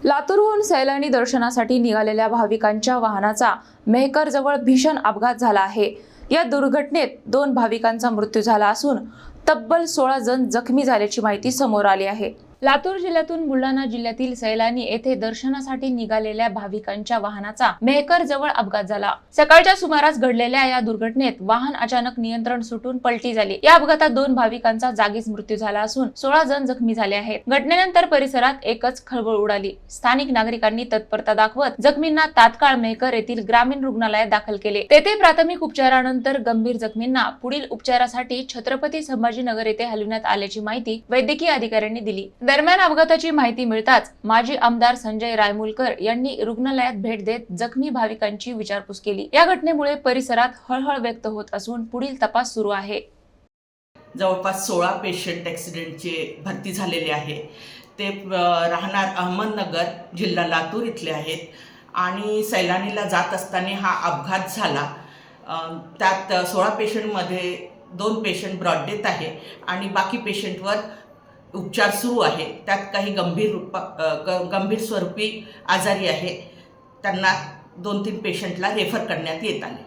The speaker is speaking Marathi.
लातूरहून सैलानी दर्शनासाठी निघालेल्या भाविकांच्या वाहनाचा मेहकरजवळ भीषण अपघात झाला आहे। या दुर्घटनेत 2 भाविकांचा मृत्यू झाला असून तब्बल 16 जण जखमी झाल्याची माहिती समोर आली आहे। लातूर जिल्ह्यातून बुलढाणा जिल्ह्यातील सैलानी येथे दर्शनासाठी निघालेल्या भाविकांच्या वाहनाचा मेहकर जवळ अपघात झाला। सकाळच्या सुमारास घडलेल्या या दुर्घटनेत वाहन अचानक नियंत्रण सुटून पलटी झाली। या अपघातात 2 भाविकांचा जागीच मृत्यू झाला असून 16 जण जखमी झाले आहेत। घटनेनंतर परिसरात एकच खळबळ उडाली। स्थानिक नागरिकांनी तत्परता दाखवत जखमींना तात्काळ मेहकर येथील ग्रामीण रुग्णालयात दाखल केले। तेथे प्राथमिक उपचारानंतर गंभीर जखमींना पुढील उपचारासाठी छत्रपती संभाजीनगर येथे हलविण्यात आल्याची माहिती वैद्यकीय अधिकाऱ्यांनी दिली। दरम्यान अपघाताची माहिती मिळताच माजी आमदार संजय रायमुलकर यांनी रुग्णालयात भेट देत जखमी भाविकांची विचारपूस केली। या घटनेमुळे परिसरात हळहळ व्यक्त होत असून पुढील तपास सुरू आहे। जवळपास 16 पेशंट ॲक्सिडेंटचे भरती झालेले आहे। ते राहणार अहमदनगर, जिल्हा लातूर इथले आहेत आणि सैलानीला जात असताना हा अपघात झाला। त्यात 16 पेशंटमध्ये 2 पेशंट ब्रॉड डेथ आहे आणि बाकी पेशंटवर उपचार सुरू आहे। त्यात काही गंभीर स्वरूपी आजारी आहे, त्यांना 2-3 पेशंटला रेफर करण्यात येत आले।